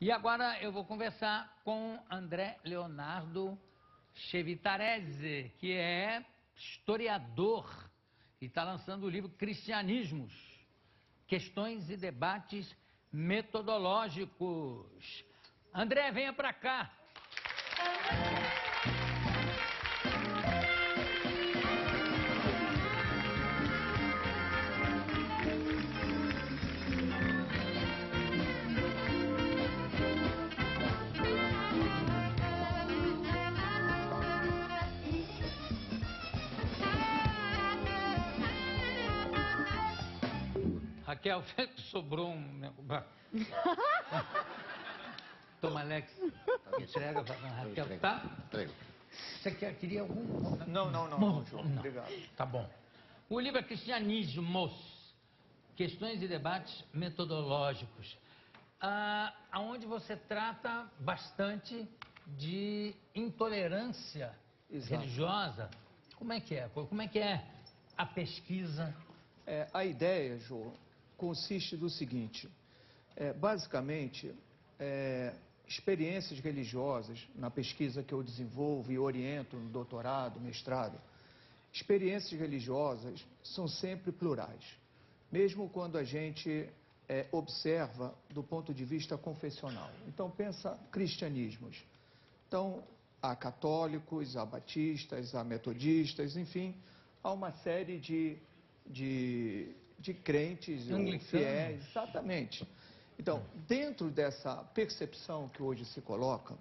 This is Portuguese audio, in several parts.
E agora eu vou conversar com André Leonardo Chevitarese, que é historiador e está lançando o livro Cristianismos, Questões e Debates Metodológicos. André, venha para cá. Raquel, sobrou um... Toma, Alex, entrega para a Raquel, tá? Você queria algum... Não, João, obrigado. Tá bom. O livro é Cristianismos, Questões e Debates Metodológicos, onde você trata bastante de intolerância religiosa. Como é que é? Como é que é a pesquisa? A ideia, João, consiste do seguinte, basicamente, experiências religiosas, na pesquisa que eu desenvolvo e oriento no doutorado, mestrado, experiências religiosas são sempre plurais, mesmo quando a gente observa do ponto de vista confessional. Então, pensa cristianismos. Então, há católicos, há batistas, há metodistas, enfim, há uma série de crentes ou fiéis, exatamente. Então, dentro dessa percepção que hoje se coloca,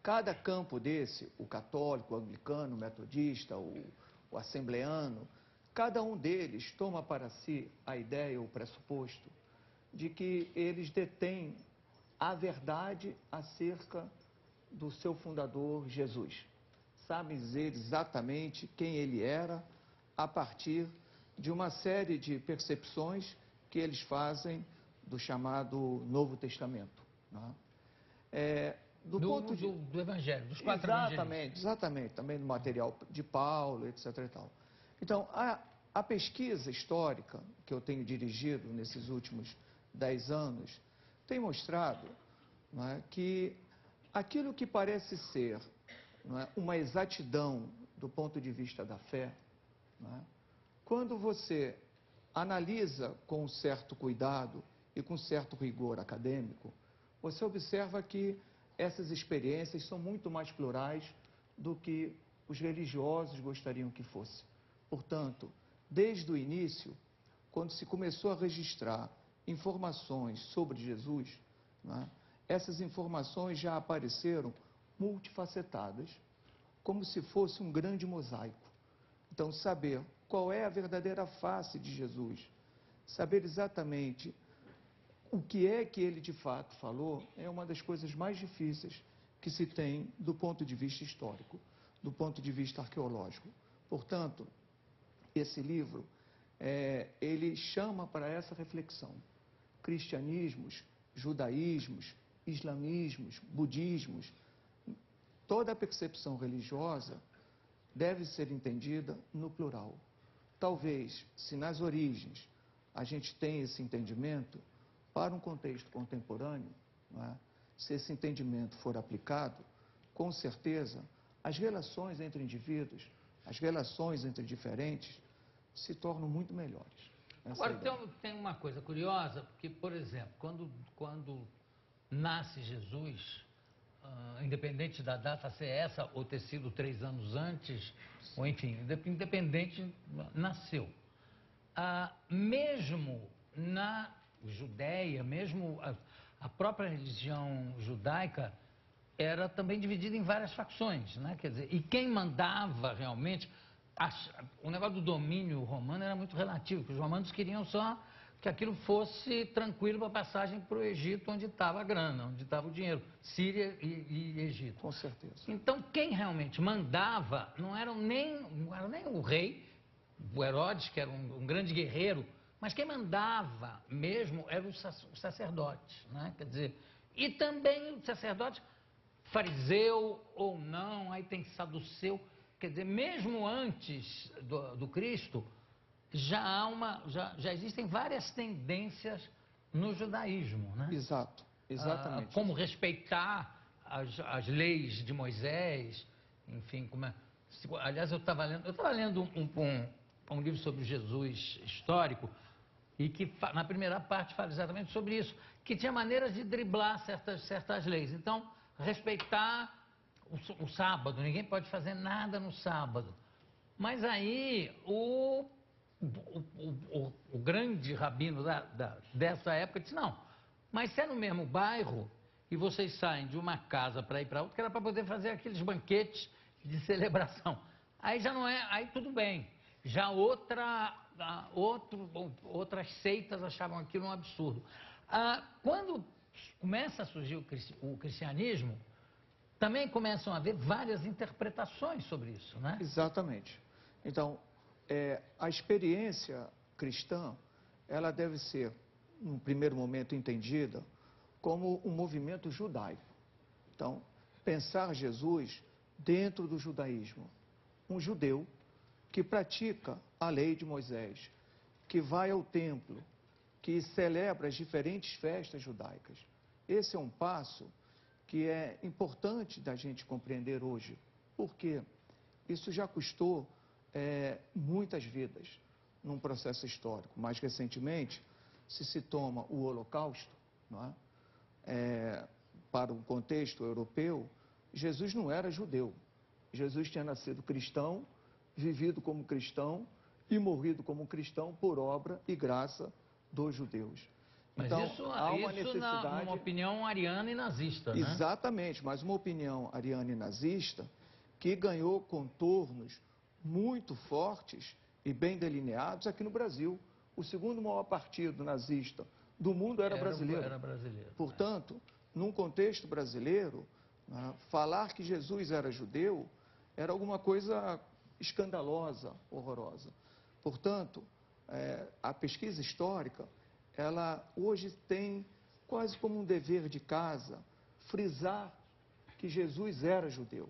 cada campo desse, o católico, o anglicano, o metodista, o assembleano, cada um deles toma para si a ideia, o pressuposto, de que eles detêm a verdade acerca do seu fundador, Jesus. Sabem dizer exatamente quem ele era, a partir de uma série de percepções que eles fazem do chamado Novo Testamento. Né? Do Evangelho, dos quatro evangelhos. Exatamente, também do material de Paulo, etc. e tal. Então, a pesquisa histórica que eu tenho dirigido nesses últimos 10 anos tem mostrado, não é, que aquilo que parece ser, não é, uma exatidão do ponto de vista da fé, não é, quando você analisa com um certo cuidado e com certo rigor acadêmico, você observa que essas experiências são muito mais plurais do que os religiosos gostariam que fosse. Portanto, desde o início, quando se começou a registrar informações sobre Jesus, né, essas informações já apareceram multifacetadas, como se fosse um grande mosaico. Então, saber qual é a verdadeira face de Jesus, saber exatamente o que é que ele de fato falou, é uma das coisas mais difíceis que se tem do ponto de vista histórico, do ponto de vista arqueológico. Portanto, esse livro, ele chama para essa reflexão. Cristianismos, judaísmos, islamismos, budismos, toda a percepção religiosa deve ser entendida no plural. Talvez, se nas origens a gente tem esse entendimento, para um contexto contemporâneo, não é? Se esse entendimento for aplicado, com certeza, as relações entre indivíduos, as relações entre diferentes, se tornam muito melhores. Agora, tem uma coisa curiosa, porque, por exemplo, quando nasce Jesus, independente da data ser essa ou ter sido 3 anos antes, ou enfim, independente, nasceu. Mesmo na Judéia, mesmo a própria religião judaica era também dividida em várias facções, né? Quer dizer, e quem mandava realmente, o negócio do domínio romano era muito relativo, porque os romanos queriam só que aquilo fosse tranquilo para a passagem para o Egito, onde estava a grana, onde estava o dinheiro, Síria e Egito. Com certeza. Então, quem realmente mandava não era nem o rei, o Herodes, que era um grande guerreiro, mas quem mandava mesmo eram os sacerdotes, né? Quer dizer, e também os sacerdotes, fariseu ou não, aí tem saduceu, quer dizer, mesmo antes do Cristo, já existem várias tendências no judaísmo, né? Exato. Exatamente. Como respeitar as leis de Moisés, enfim, aliás, eu estava lendo um livro sobre Jesus histórico, e que na primeira parte fala exatamente sobre isso, que tinha maneiras de driblar certas leis. Então, respeitar o sábado, ninguém pode fazer nada no sábado. Mas aí o grande rabino dessa época disse, não, mas se é no mesmo bairro e vocês saem de uma casa para ir para outra, que era para poder fazer aqueles banquetes de celebração. Aí já não é, aí tudo bem. Já outras seitas achavam aquilo um absurdo. Quando começa a surgir o cristianismo, também começam a haver várias interpretações sobre isso, né? Exatamente. Então, a experiência cristã, ela deve ser, num primeiro momento, entendida como um movimento judaico. Então, pensar Jesus dentro do judaísmo. Um judeu que pratica a lei de Moisés, que vai ao templo, que celebra as diferentes festas judaicas. Esse é um passo que é importante da gente compreender hoje, porque isso já custou muitas vidas num processo histórico. Mais recentemente, se toma o Holocausto, não é? Para um contexto europeu, Jesus não era judeu. Jesus tinha nascido cristão, vivido como cristão e morrido como cristão por obra e graça dos judeus. Mas então, isso, há uma necessidade... numa opinião ariana e nazista, né? Exatamente, mas uma opinião ariana e nazista que ganhou contornos muito fortes e bem delineados aqui no Brasil. O segundo maior partido nazista do mundo era brasileiro. Era brasileiro. Portanto, num contexto brasileiro, né, falar que Jesus era judeu era alguma coisa escandalosa, horrorosa. Portanto, a pesquisa histórica, ela hoje tem quase como um dever de casa frisar que Jesus era judeu.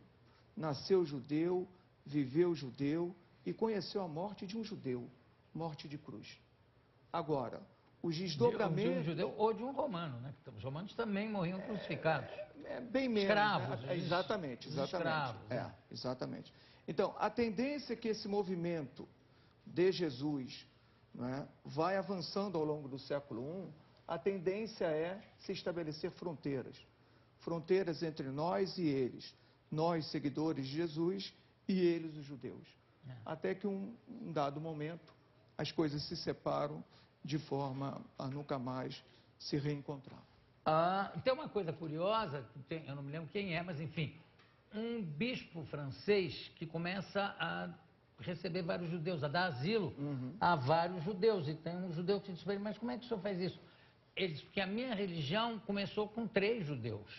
Nasceu judeu, viveu judeu e conheceu a morte de um judeu, morte de cruz. Agora, os desdobramentos... De um judeu ou de um romano, né? Os romanos também morriam crucificados. Bem menos. Escravos. Né? Exatamente. Escravos. Exatamente. Então, a tendência é que esse movimento de Jesus, né, vai avançando ao longo do século I, a tendência é se estabelecer fronteiras. Fronteiras entre nós e eles. Nós, seguidores de Jesus, e eles, os judeus. Até que um dado momento, as coisas se separam de forma a nunca mais se reencontrar. Tem uma coisa curiosa, eu não me lembro quem é, mas enfim, um bispo francês que começa a receber vários judeus, a dar asilo a vários judeus. E tem um judeu que diz para ele, mas como é que o senhor faz isso? Ele diz, porque a minha religião começou com 3 judeus.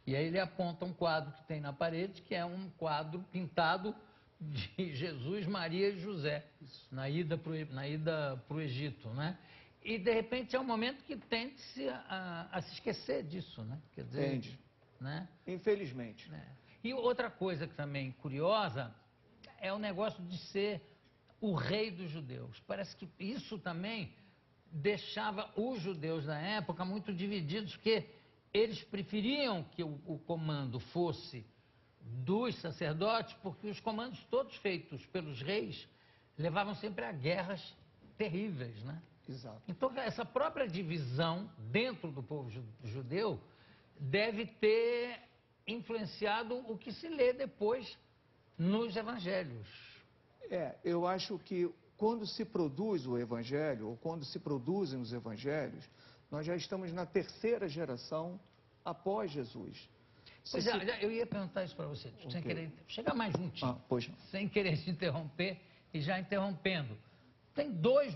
E aí ele aponta um quadro que tem na parede, que é um quadro pintado de Jesus, Maria e José, na ida para o Egito, né? E, de repente, é um momento que tende-se a se esquecer disso, né? Quer dizer, Tende. Né? Infelizmente. E outra coisa que também curiosa é o negócio de ser o rei dos judeus. Parece que isso também deixava os judeus na época muito divididos, porque eles preferiam que o comando fosse dos sacerdotes, porque os comandos todos feitos pelos reis levavam sempre a guerras terríveis, né? Exato. Então, essa própria divisão dentro do povo judeu deve ter influenciado o que se lê depois nos evangelhos. Eu acho que quando se produz o evangelho, ou quando se produzem os evangelhos, nós já estamos na 3ª geração após Jesus. Pois eu ia perguntar isso para você, sem querer, chega mais juntinho, pois não. Sem querer te interromper e já interrompendo. Tem 2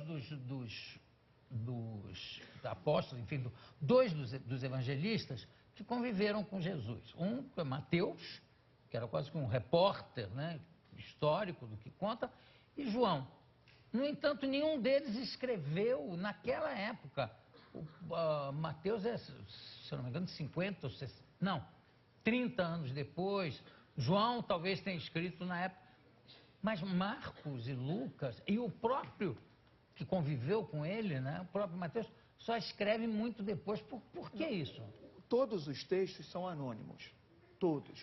dos apóstolos, enfim, 2 dos evangelistas que conviveram com Jesus. Um é Mateus, que era quase que um repórter, né, histórico do que conta, e João. No entanto, nenhum deles escreveu naquela época. Mateus é, se eu não me engano, 50 ou 60, não, 30 anos depois. João talvez tenha escrito na época. Mas Marcos e Lucas, e o próprio que conviveu com ele, né, o próprio Mateus, só escreve muito depois. Por que isso? Todos os textos são anônimos, todos.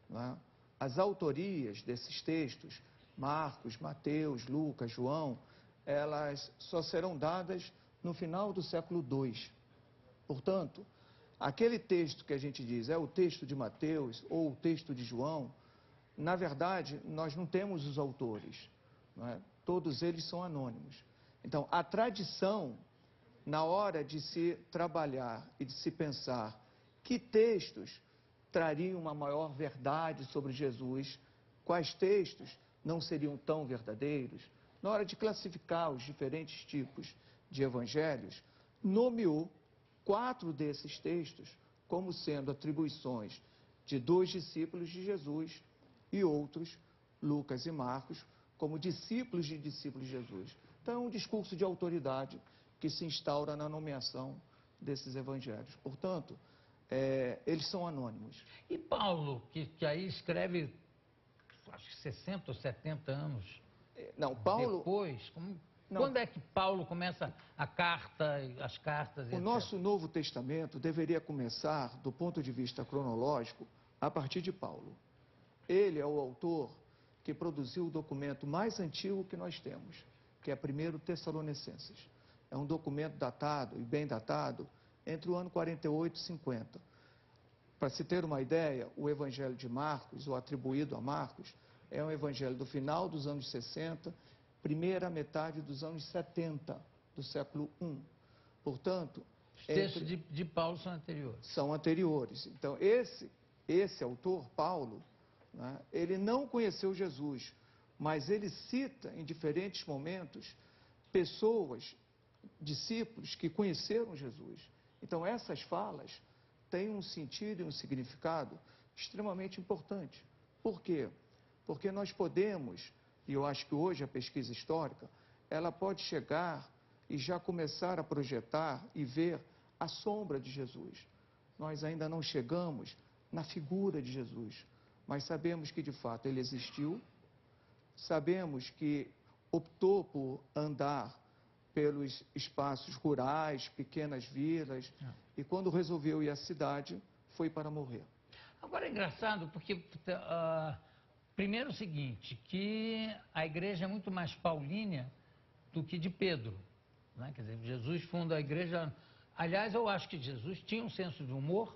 Né? As autorias desses textos, Marcos, Mateus, Lucas, João, elas só serão dadas no final do século II. Portanto, aquele texto que a gente diz é o texto de Mateus ou o texto de João, na verdade, nós não temos os autores. Não é? Todos eles são anônimos. Então, a tradição, na hora de se trabalhar e de se pensar que textos trariam uma maior verdade sobre Jesus, quais textos não seriam tão verdadeiros, na hora de classificar os diferentes tipos de evangelhos, nomeou 4 desses textos como sendo atribuições de 2 discípulos de Jesus e outros, Lucas e Marcos, como discípulos de Jesus. Então, é um discurso de autoridade que se instaura na nomeação desses evangelhos. Portanto, eles são anônimos. E Paulo, que aí escreve, acho que 60 ou 70 anos Não, Paulo... depois, Não. Quando é que Paulo começa a carta, as cartas, O etc? nosso Novo Testamento deveria começar, do ponto de vista cronológico, a partir de Paulo. Ele é o autor que produziu o documento mais antigo que nós temos, que é 1 Tessalonicenses. É um documento datado, e bem datado, entre o ano 48 e 50. Para se ter uma ideia, o Evangelho de Marcos, ou atribuído a Marcos, é um evangelho do final dos anos 60, primeira metade dos anos 70 do século I. Portanto... Os textos de Paulo são anteriores. São anteriores. Então, esse autor, Paulo, né, ele não conheceu Jesus, mas ele cita em diferentes momentos pessoas, discípulos que conheceram Jesus. Então, essas falas têm um sentido e um significado extremamente importante. Por quê? Porque nós podemos, e eu acho que hoje a pesquisa histórica, ela pode chegar e já começar a projetar e ver a sombra de Jesus. Nós ainda não chegamos na figura de Jesus, mas sabemos que de fato ele existiu, sabemos que optou por andar pelos espaços rurais, pequenas vilas, e quando resolveu ir à cidade, foi para morrer. Agora é engraçado porque, primeiro o seguinte, que a igreja é muito mais paulínea do que de Pedro. Né? Quer dizer, Jesus funda a igreja... Aliás, eu acho que Jesus tinha um senso de humor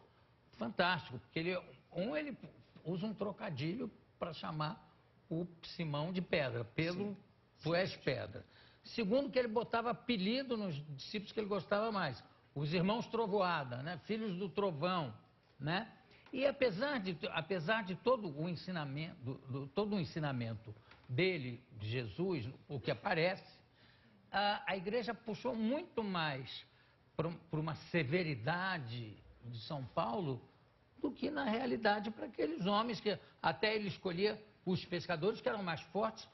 fantástico, porque ele usa um trocadilho para chamar o Simão de pedra. Pedro, tu és pedra. Segundo, que ele botava apelido nos discípulos que ele gostava mais. Os irmãos Trovoada, né? Filhos do trovão, né? E apesar de todo o ensinamento, todo o ensinamento dele, de Jesus, o que aparece, a igreja puxou muito mais para uma severidade de São Paulo do que, na realidade, para aqueles homens que até ele escolhia os pescadores que eram mais fortes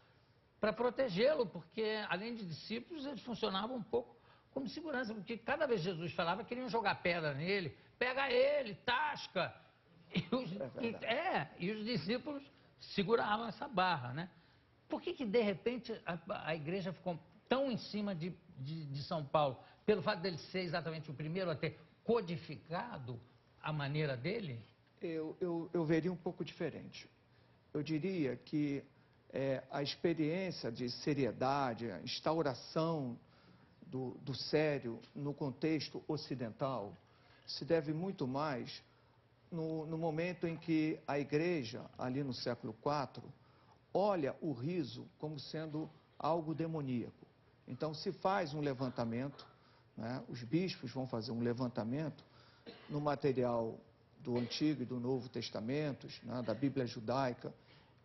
para protegê-lo, porque, além de discípulos, eles funcionavam um pouco como segurança, porque cada vez Jesus falava, queriam jogar pedra nele, pega ele, tasca. E os discípulos seguravam essa barra, né? Por que de repente, a igreja ficou tão em cima de São Paulo? Pelo fato dele ser exatamente o primeiro a ter codificado a maneira dele? Eu veria um pouco diferente. Eu diria que a experiência de seriedade, a instauração do sério no contexto ocidental se deve muito mais no momento em que a igreja, ali no século IV, olha o riso como sendo algo demoníaco. Então, se faz um levantamento, né, os bispos vão fazer um levantamento no material do Antigo e do Novo Testamentos, né, da Bíblia judaica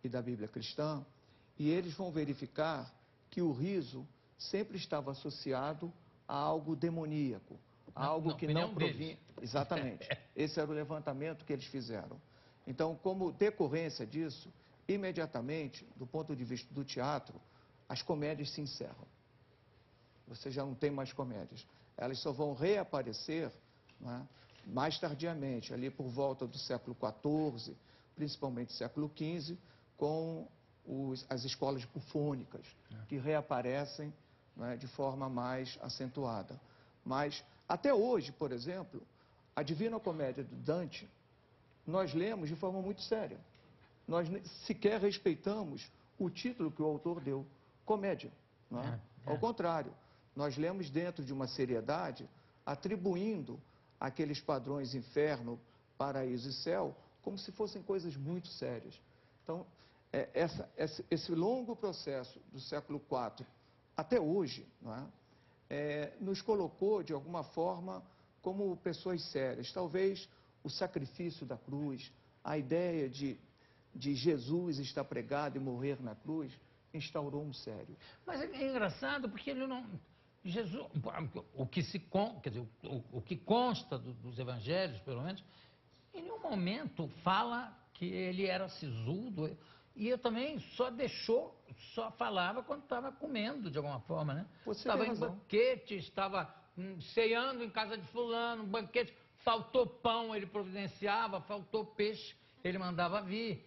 e da Bíblia cristã, e eles vão verificar que o riso sempre estava associado a algo demoníaco, a algo que não provinha... Exatamente. Esse era o levantamento que eles fizeram. Então, como decorrência disso, imediatamente, do ponto de vista do teatro, as comédias se encerram. Você já não tem mais comédias. Elas só vão reaparecer, né, mais tardiamente, ali por volta do século XIV, principalmente século XV, com as escolas bufônicas, que reaparecem, né, de forma mais acentuada. Mas Até hoje, por exemplo, a Divina Comédia do Dante, nós lemos de forma muito séria. Nós sequer respeitamos o título que o autor deu, comédia. Não é? Ao contrário, nós lemos dentro de uma seriedade, atribuindo aqueles padrões inferno, paraíso e céu, como se fossem coisas muito sérias. Então, esse longo processo do século IV até hoje, não é? Nos colocou, de alguma forma, como pessoas sérias. Talvez o sacrifício da cruz, a ideia de Jesus estar pregado e morrer na cruz, instaurou um sério. Mas é engraçado porque ele não... Jesus, quer dizer, o que consta dos evangelhos, pelo menos, em nenhum momento fala que ele era sisudo. E eu também só falava quando estava comendo, de alguma forma, né? Estava em banquete, estava ceando em casa de fulano, banquete, faltou pão, ele providenciava, faltou peixe, ele mandava vir.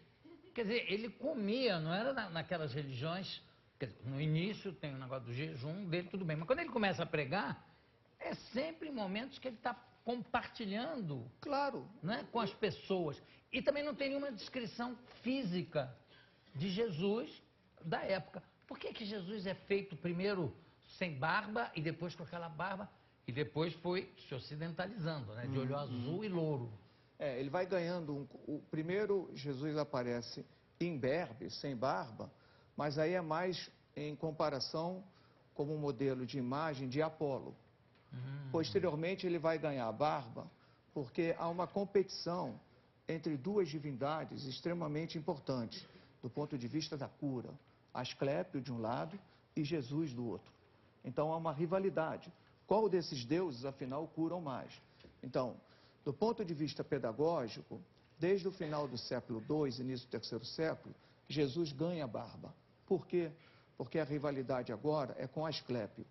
Quer dizer, ele comia, não era naquelas religiões. Quer dizer, no início tem o negócio do jejum dele, tudo bem. Mas quando ele começa a pregar, é sempre em momentos que ele está compartilhando, claro, né, com as pessoas. E também não tem nenhuma descrição física de Jesus da época. Por que Jesus é feito primeiro sem barba e depois com aquela barba? E depois foi se ocidentalizando, né, de olho azul e louro. Ele vai ganhando o primeiro Jesus aparece imberbe, sem barba, mas aí é mais em comparação como um modelo de imagem de Apolo. Posteriormente ele vai ganhar barba, porque há uma competição entre duas divindades extremamente importantes, do ponto de vista da cura. Asclépio de um lado e Jesus do outro. Então há uma rivalidade. Qual desses deuses, afinal, curam mais? Então, do ponto de vista pedagógico, desde o final do século II, início do terceiro século, Jesus ganha barba. Por quê? Porque a rivalidade agora é com Asclépio,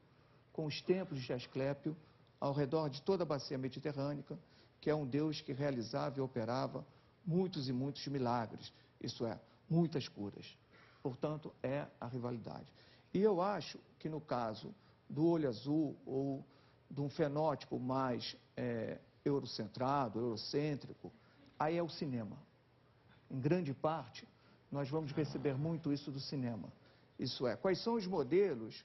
com os templos de Asclépio ao redor de toda a bacia mediterrânea, que é um deus que realizava e operava muitos e muitos milagres, isso é, muitas curas. Portanto, é a rivalidade. E eu acho que no caso do olho azul ou de um fenótipo mais eurocentrado, eurocêntrico, aí é o cinema. Em grande parte, nós vamos receber muito isso do cinema. Isso é, quais são os modelos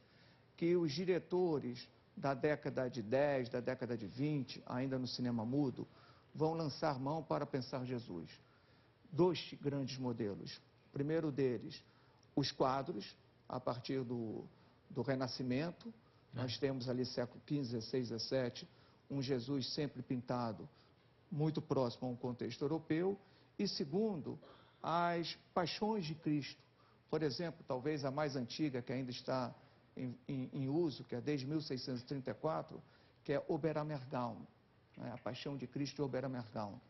que os diretores da década de 10, da década de 20, ainda no cinema mudo, vão lançar mão para pensar Jesus? Dois grandes modelos. O primeiro deles, os quadros, a partir do Renascimento. Nós temos ali século XV, XVI, XVII, um Jesus sempre pintado, muito próximo a um contexto europeu. E segundo, as paixões de Cristo. Por exemplo, talvez a mais antiga, que ainda está em uso, que é desde 1634, que é Oberammergau, né? A Paixão de Cristo de Oberammergau.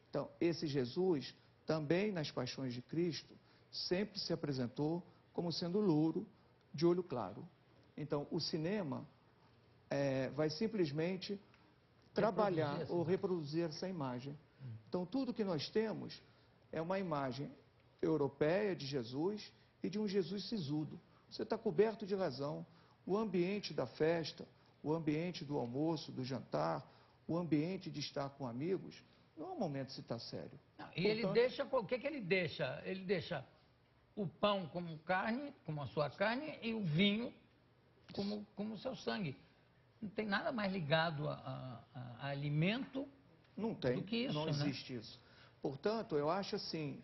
Então, esse Jesus, também nas Paixões de Cristo, sempre se apresentou como sendo louro, de olho claro. Então, o cinema vai simplesmente trabalhar ou reproduzir essa imagem. Então, tudo que nós temos é uma imagem europeia de Jesus e de um Jesus sisudo. Você está coberto de razão. O ambiente da festa, o ambiente do almoço, do jantar, o ambiente de estar com amigos, não é um momento de se estar sério. Não, e ele deixa, o que ele deixa? Ele deixa o pão como carne, como a sua carne, e o vinho como o seu sangue. Não tem nada mais ligado a alimento do que isso, não né? existe isso. Portanto, eu acho assim,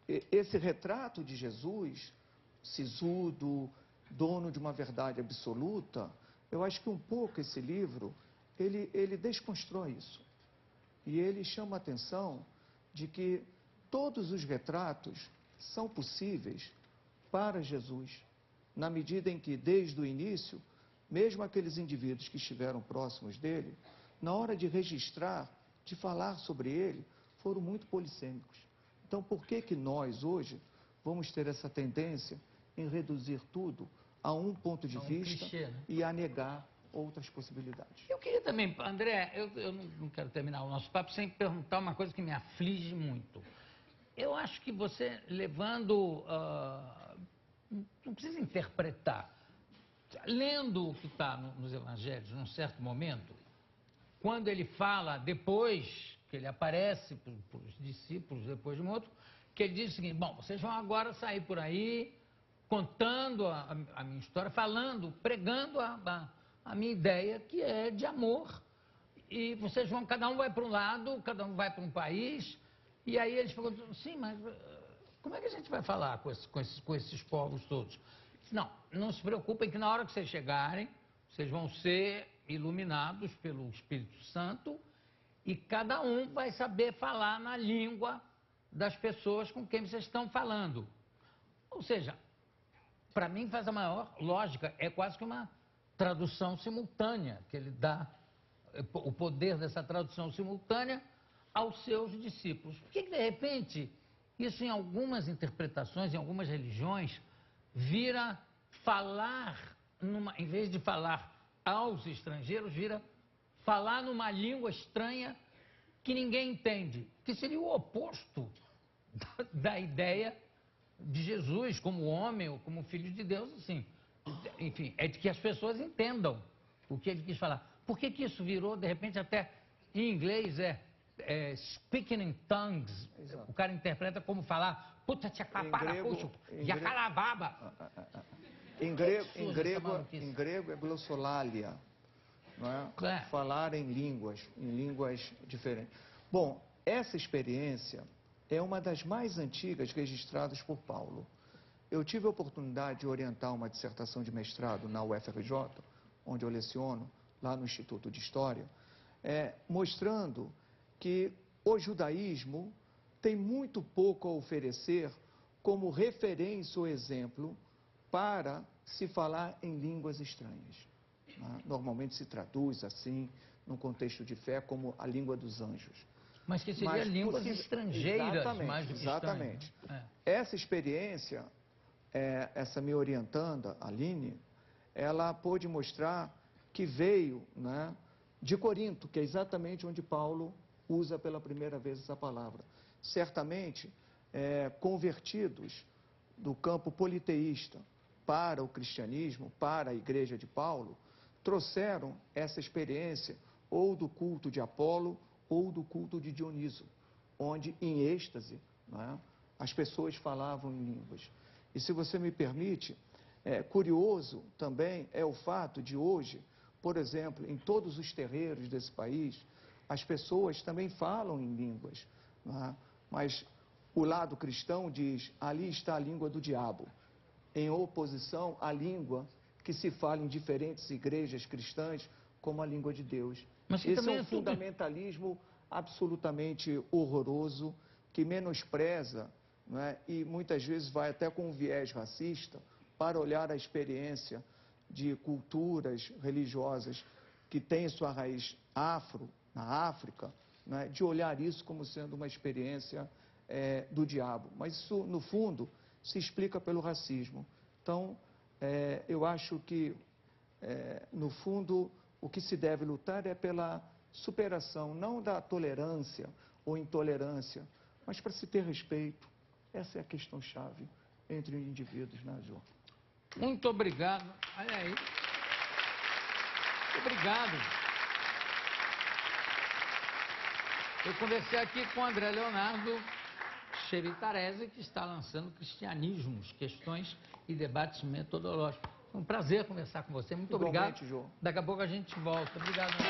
esse retrato de Jesus, sisudo, dono de uma verdade absoluta, eu acho que um pouco esse livro, ele desconstrói isso. E ele chama a atenção de que todos os retratos são possíveis para Jesus, na medida em que, desde o início, mesmo aqueles indivíduos que estiveram próximos dele, na hora de registrar, de falar sobre ele, foram muito polissêmicos. Então, por que nós, hoje, vamos ter essa tendência em reduzir tudo a um ponto de vista clichê, né? E a negar outras possibilidades? Eu queria também, André, eu não quero terminar o nosso papo sem perguntar uma coisa que me aflige muito. Eu acho que você levando... não precisa interpretar, lendo o que está nos evangelhos, num certo momento, quando ele fala, depois que ele aparece para os discípulos, depois de morto, que ele diz o seguinte: bom, vocês vão agora sair por aí contando a minha história, falando, pregando a minha ideia, que é de amor. E vocês vão, cada um vai para um lado, cada um vai para um país. E aí eles perguntam: sim, mas como é que a gente vai falar com esses povos todos? Não se preocupem, que na hora que vocês chegarem, vocês vão ser iluminados pelo Espírito Santo e cada um vai saber falar na língua das pessoas com quem vocês estão falando. Ou seja, para mim faz a maior lógica, é quase que uma tradução simultânea, que ele dá o poder dessa tradução simultânea aos seus discípulos. Por que de repente, isso em algumas interpretações, em algumas religiões, vira falar, em vez de falar aos estrangeiros, vira falar numa língua estranha que ninguém entende, que seria o oposto da ideia de Jesus como homem ou como filho de Deus, assim. Enfim, é de que as pessoas entendam o que ele quis falar. Por que isso virou, de repente, até em inglês, speaking in tongues? Exato. O cara interpreta como falar puta tchacaparacucho, jacarababa. Em grego é glossolalia, não é? Falar em línguas diferentes. Bom, essa experiência é uma das mais antigas registradas por Paulo. Eu tive a oportunidade de orientar uma dissertação de mestrado na UFRJ, onde eu leciono, lá no Instituto de História, mostrando que o judaísmo tem muito pouco a oferecer como referência ou exemplo para se falar em línguas estranhas. Né? Normalmente se traduz assim, num contexto de fé, como a língua dos anjos. Mas que seria línguas estrangeiras, mais do que exatamente. Essa experiência, essa minha orientanda, Aline, ela pôde mostrar que veio, né, de Corinto, que é exatamente onde Paulo usa pela primeira vez essa palavra. Certamente, convertidos do campo politeísta para o cristianismo, para a igreja de Paulo, trouxeram essa experiência ou do culto de Apolo ou do culto de Dioniso, onde, em êxtase, né, as pessoas falavam em línguas. E se você me permite, curioso também é o fato de hoje, por exemplo, em todos os terreiros desse país, as pessoas também falam em línguas, né? Mas o lado cristão diz: ali está a língua do diabo, em oposição à língua que se fala em diferentes igrejas cristãs como a língua de Deus. Mas esse é um fundamentalismo absolutamente horroroso, que menospreza, né, e muitas vezes vai até com um viés racista para olhar a experiência de culturas religiosas que têm sua raiz afro, na África, né, de olhar isso como sendo uma experiência do diabo. Mas isso, no fundo, se explica pelo racismo. Então, eu acho que, no fundo, o que se deve lutar é pela superação, não da tolerância ou intolerância, mas para se ter respeito. Essa é a questão-chave entre os indivíduos, né, João? Muito obrigado. Olha aí. Obrigado. Eu conversei aqui com o André Leonardo Cheritarese, que está lançando Cristianismos, Questões e Debates Metodológicos. Foi um prazer conversar com você. Muito obrigado. Igualmente, João. Daqui a pouco a gente volta. Obrigado.